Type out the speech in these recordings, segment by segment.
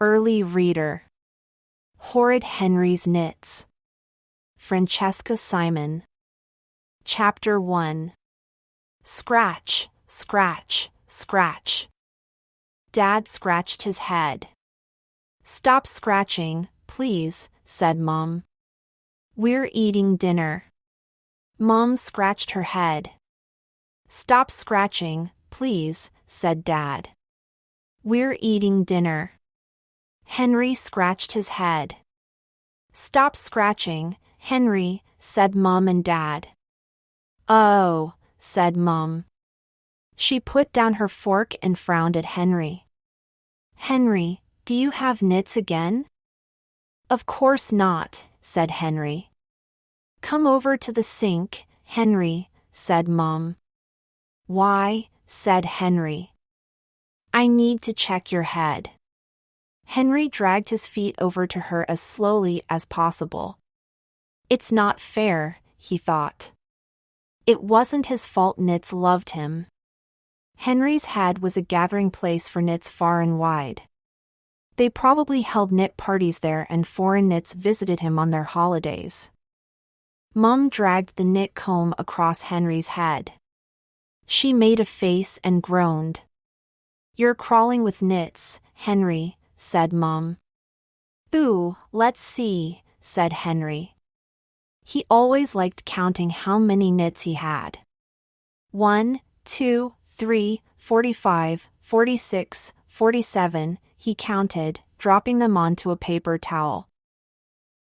Early reader. Horrid Henry's Nits. Francesca Simon. Chapter 1. Scratch, scratch, scratch. Dad scratched his head. Stop scratching, please, said Mom. We're eating dinner. Mom scratched her head. Stop scratching, please, said Dad. We're eating dinner. Henry scratched his head. Stop scratching, Henry, said Mom and Dad. Oh, said Mom. She put down her fork and frowned at Henry. Henry, do you have nits again? Of course not, said Henry. Come over to the sink, Henry, said Mom. Why, said Henry. I need to check your head. Henry dragged his feet over to her as slowly as possible. It's not fair, he thought. It wasn't his fault Nits loved him. Henry's head was a gathering place for Nits far and wide. They probably held knit parties there and foreign Nits visited him on their holidays. Mom dragged the knit comb across Henry's head. She made a face and groaned. You're crawling with nits, Henry, said Mom. Ooh, let's see, said Henry. He always liked counting how many nits he had. 1, 2, 3, 45, 46, 47, he counted, dropping them onto a paper towel.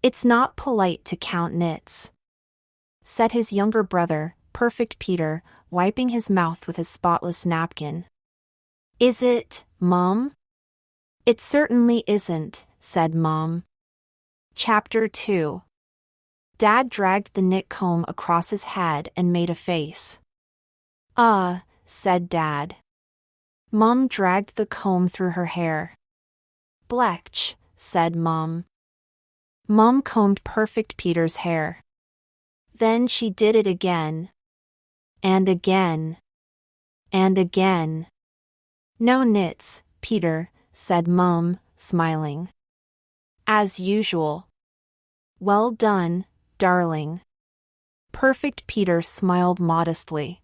It's not polite to count nits, said his younger brother, Perfect Peter, wiping his mouth with his spotless napkin. Is it, Mom? It certainly isn't, said Mom. Chapter 2. Dad dragged the knit comb across his head and made a face. Said Dad. Mom dragged the comb through her hair. Bletch, said Mom. Mom combed Perfect Peter's hair. Then she did it again. And again. And again. No nits, Peter, said Mom, smiling. As usual. Well done, darling. Perfect Peter smiled modestly.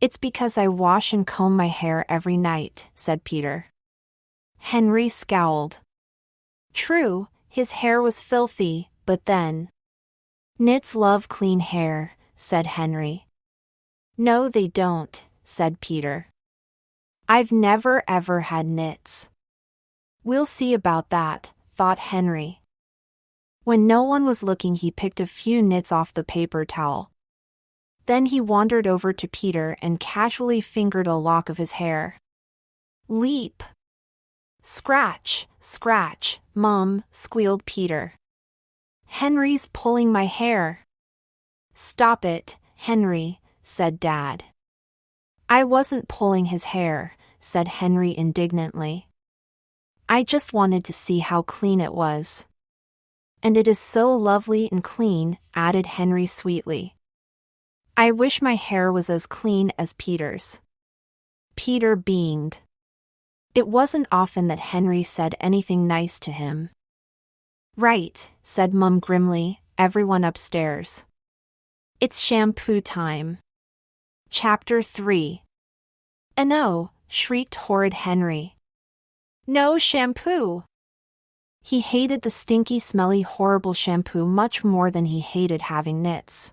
It's because I wash and comb my hair every night, said Peter. Henry scowled. True, his hair was filthy, but then. Nits love clean hair, said Henry. No, they don't, said Peter. I've never ever had nits. We'll see about that, thought Henry. When no one was looking, he picked a few nits off the paper towel. Then he wandered over to Peter and casually fingered a lock of his hair. Leap! Scratch, scratch, Mom, squealed Peter. Henry's pulling my hair. Stop it, Henry, said Dad. I wasn't pulling his hair, said Henry indignantly. I just wanted to see how clean it was. And it is so lovely and clean, added Henry sweetly. I wish my hair was as clean as Peter's. Peter beamed. It wasn't often that Henry said anything nice to him. Right, said Mom grimly, everyone upstairs. It's shampoo time. Chapter 3. No, shrieked horrid Henry. No shampoo! He hated the stinky, smelly, horrible shampoo much more than he hated having nits.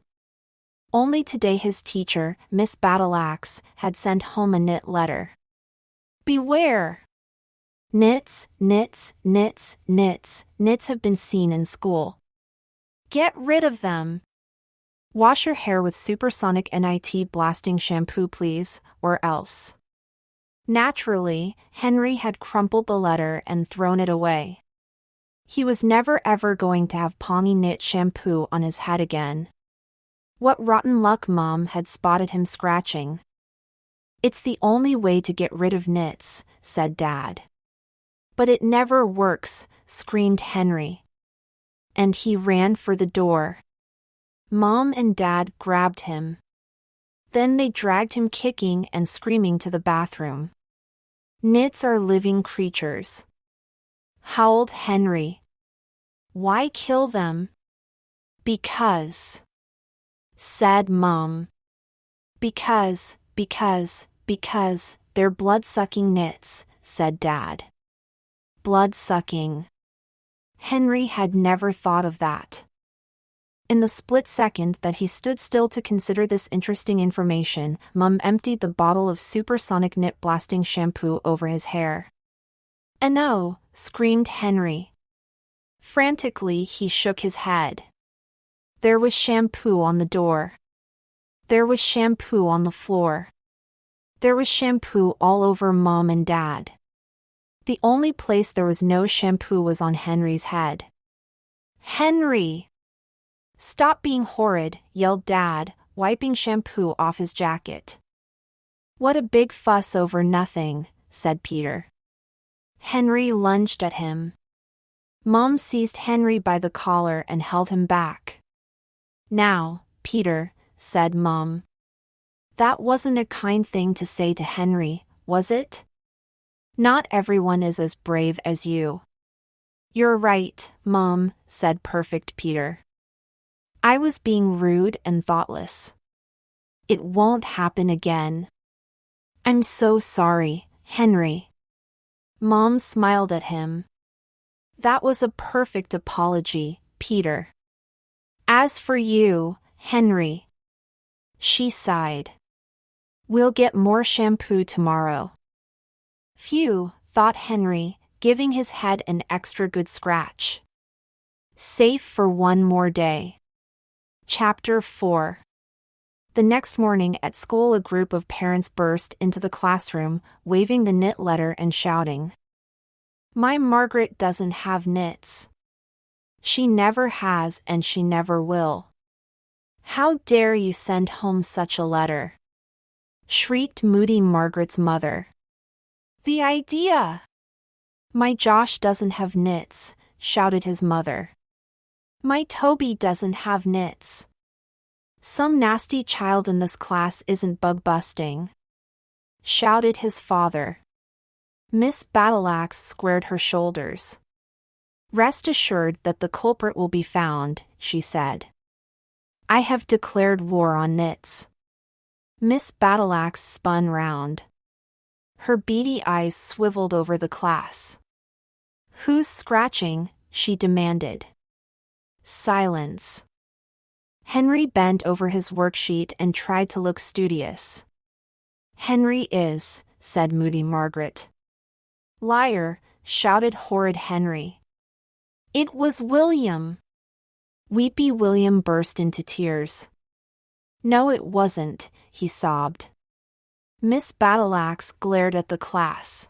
Only today his teacher, Miss Battleaxe, had sent home a knit letter. Beware! Nits, nits, nits, nits, nits have been seen in school. Get rid of them! Wash your hair with supersonic NIT blasting shampoo please, or else. Naturally, Henry had crumpled the letter and thrown it away. He was never ever going to have Pongy knit shampoo on his head again. What rotten luck, Mom had spotted him scratching. It's the only way to get rid of nits, said Dad. But it never works, screamed Henry. And he ran for the door. Mom and Dad grabbed him. Then they dragged him kicking and screaming to the bathroom. Nits are living creatures. howled Henry. Why kill them? Because, said Mom. Because, they're blood-sucking nits, said Dad. Blood-sucking. Henry had never thought of that. In the split second that he stood still to consider this interesting information, Mom emptied the bottle of supersonic nit-blasting shampoo over his hair. "And no," screamed Henry. Frantically, he shook his head. There was shampoo on the door. There was shampoo on the floor. There was shampoo all over Mom and Dad. The only place there was no shampoo was on Henry's head. "Henry! Stop being horrid," yelled Dad, wiping shampoo off his jacket. "What a big fuss over nothing," said Peter. Henry lunged at him. Mom seized Henry by the collar and held him back. "Now, Peter," said Mom. "That wasn't a kind thing to say to Henry, was it? Not everyone is as brave as you." "You're right, Mom," said perfect Peter. "I was being rude and thoughtless. It won't happen again. I'm so sorry, Henry." Mom smiled at him. "That was a perfect apology, Peter. As for you, Henry," she sighed, "we'll get more shampoo tomorrow." "Phew," thought Henry, giving his head an extra good scratch. Safe for one more day. Chapter 4. The next morning at school, a group of parents burst into the classroom, waving the knit letter and shouting, "My Margaret doesn't have knits. She never has and she never will. How dare you send home such a letter?" shrieked moody Margaret's mother. "The idea!" "My Josh doesn't have knits," shouted his mother. "My Toby doesn't have knits. Some nasty child in this class isn't bug-busting," shouted his father. Miss Battleaxe squared her shoulders. "Rest assured that the culprit will be found," she said. "I have declared war on knits." Miss Battleaxe spun round. Her beady eyes swiveled over the class. "Who's scratching?" she demanded. Silence. Henry bent over his worksheet and tried to look studious. "Henry is," said moody Margaret. "Liar," shouted horrid Henry. "It was William." Weepy William burst into tears. "No, it wasn't," he sobbed. Miss Battleaxe glared at the class.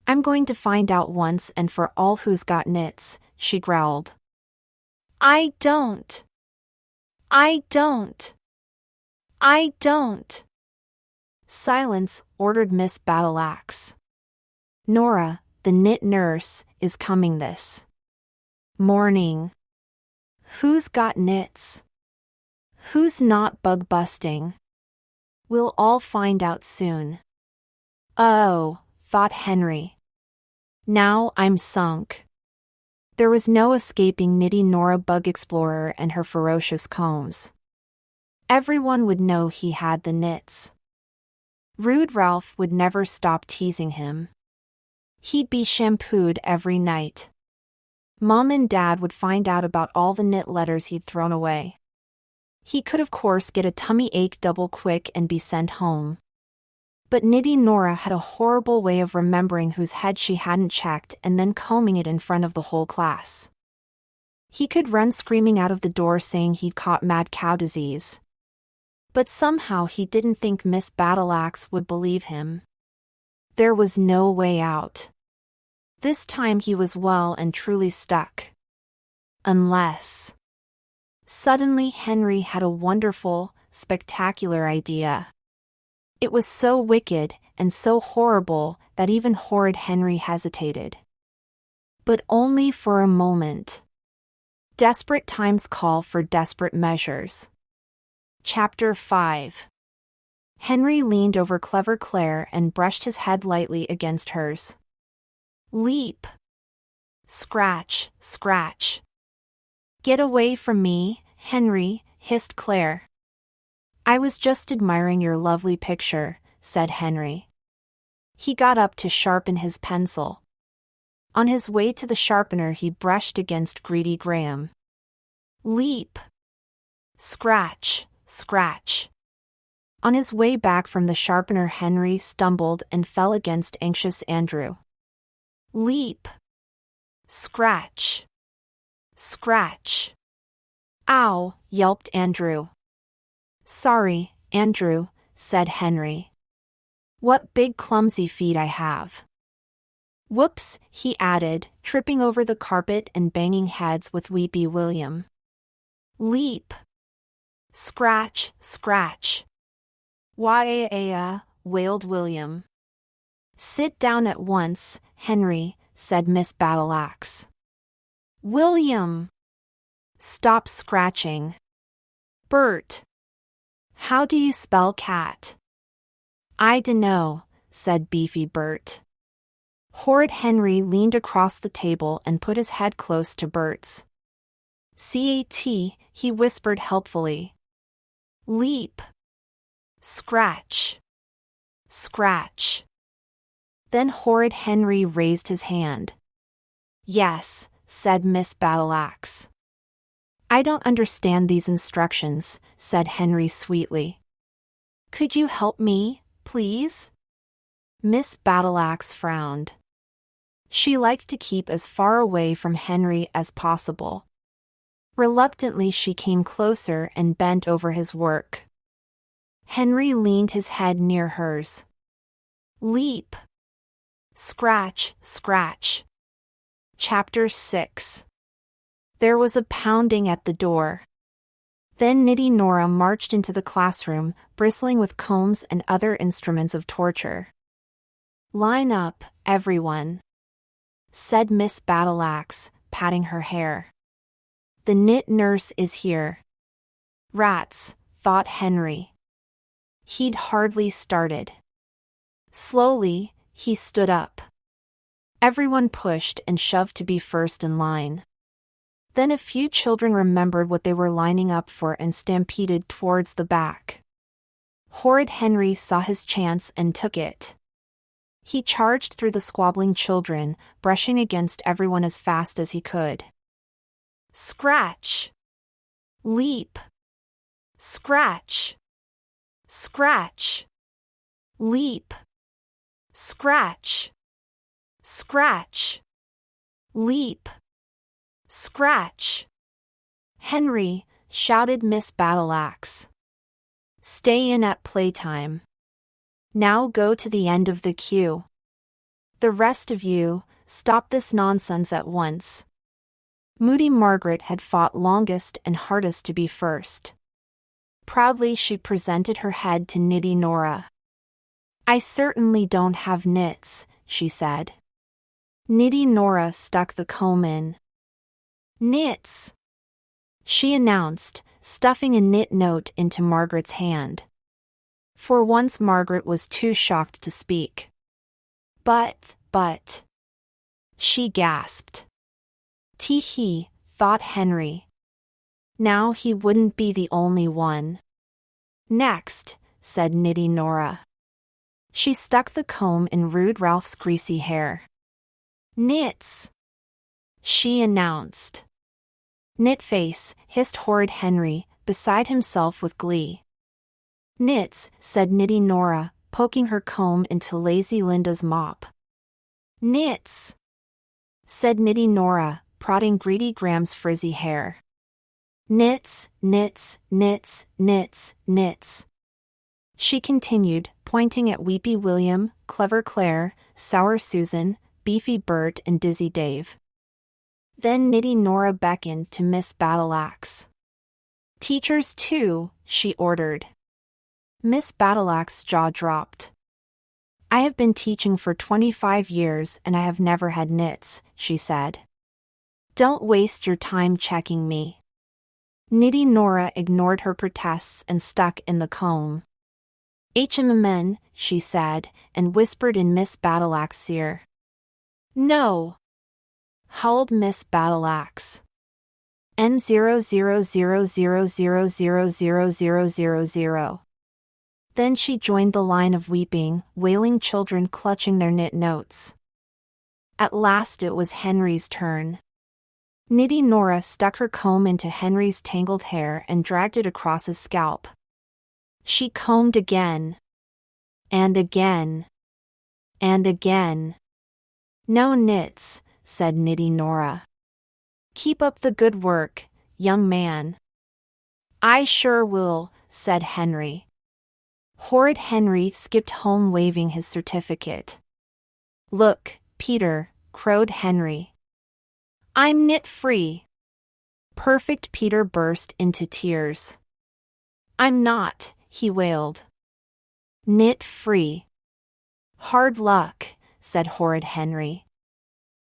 "I'm going to find out once and for all who's got knits," she growled. "I don't. I don't. I don't." "Silence," ordered Miss Battleaxe. "Nora, the knit nurse, is coming this morning. Who's got knits? Who's not bug-busting? We'll all find out soon." "Oh," thought Henry. "Now I'm sunk." There was no escaping Nitty Nora Bug Explorer and her ferocious combs. Everyone would know he had the knits. Rude Ralph would never stop teasing him. He'd be shampooed every night. Mom and Dad would find out about all the knit letters he'd thrown away. He could of course get a tummy ache double quick and be sent home. But Nitty Nora had a horrible way of remembering whose head she hadn't checked and then combing it in front of the whole class. He could run screaming out of the door saying he'd caught mad cow disease. But somehow he didn't think Miss Battleaxe would believe him. There was no way out. This time he was well and truly stuck. Unless... Suddenly Henry had a wonderful, spectacular idea. It was so wicked and so horrible that even horrid Henry hesitated. But only for a moment. Desperate times call for desperate measures. Chapter 5. Henry leaned over clever Claire and brushed his head lightly against hers. "Leap!" scratch, scratch. Get away from me, Henry, hissed Claire. I was just admiring your lovely picture, said Henry. He got up to sharpen his pencil. On his way to the sharpener he brushed against greedy Graham. Leap! Scratch, scratch. On his way back from the sharpener Henry stumbled and fell against anxious Andrew. Leap! Scratch! Scratch! Ow! Yelped Andrew. Sorry, Andrew, said Henry. What big clumsy feet I have. Whoops, he added, tripping over the carpet and banging heads with Weepy William. Leap! Scratch, scratch. Why, wailed William. Sit down at once, Henry, said Miss Battleaxe. William! Stop scratching. Bert! How do you spell cat? I dunno, said Beefy Bert. Horrid Henry leaned across the table and put his head close to Bert's. C-A-T, he whispered helpfully. Leap! Scratch! Scratch! Then Horrid Henry raised his hand. Yes, said Miss Battleaxe. I don't understand these instructions, said Henry sweetly. Could you help me, please? Miss Battleaxe frowned. She liked to keep as far away from Henry as possible. Reluctantly she came closer and bent over his work. Henry leaned his head near hers. Leap! Scratch, scratch. Chapter 6. There was a pounding at the door. Then Nitty Nora marched into the classroom, bristling with combs and other instruments of torture. Line up, everyone, said Miss Battleaxe, patting her hair. The knit nurse is here. Rats, thought Henry. He'd hardly started. Slowly, he stood up. Everyone pushed and shoved to be first in line. Then a few children remembered what they were lining up for and stampeded towards the back. Horrid Henry saw his chance and took it. He charged through the squabbling children, brushing against everyone as fast as he could. Scratch! Leap! Scratch! Scratch! Leap! Scratch! Scratch! Leap! Scratch! Henry, shouted Miss Battleaxe. Stay in at playtime. Now go to the end of the queue. The rest of you, stop this nonsense at once. Moody Margaret had fought longest and hardest to be first. Proudly she presented her head to Nitty Nora. I certainly don't have knits, she said. Nitty Nora stuck the comb in. Nits, she announced, stuffing a knit note into Margaret's hand. For once Margaret was too shocked to speak. But, she gasped. Tee-hee, thought Henry. Now he wouldn't be the only one. Next, said Nitty Nora. She stuck the comb in Rude Ralph's greasy hair. Nits, she announced. Knitface, hissed Horrid Henry, beside himself with glee. Nits, said Nitty Nora, poking her comb into lazy Linda's mop. Nits, said Nitty Nora, prodding greedy Graham's frizzy hair. Nits, knits, knits, knits, knits. She continued, pointing at Weepy William, Clever Claire, Sour Susan, Beefy Bert and Dizzy Dave. Then Nitty Nora beckoned to Miss Battleaxe. Teachers too, she ordered. Miss Battleaxe's jaw dropped. I have been teaching for 25 years and I have never had knits, she said. Don't waste your time checking me. Nitty Nora ignored her protests and stuck in the comb. HMMN, she said, and whispered in Miss Battleaxe's ear. No. howled Miss Battleaxe. N0000000000. Then she joined the line of weeping, wailing children clutching their knit notes. At last it was Henry's turn. Knitty Nora stuck her comb into Henry's tangled hair and dragged it across his scalp. She combed again. And again. And again. "No, Nits," said Knitty Nora. "Keep up the good work, young man." "I sure will," said Henry. Horrid Henry skipped home waving his certificate. "Look, Peter," crowed Henry. "I'm knit-free." Perfect Peter burst into tears. "I'm not," he wailed. "Knit-free." "Hard luck," said Horrid Henry.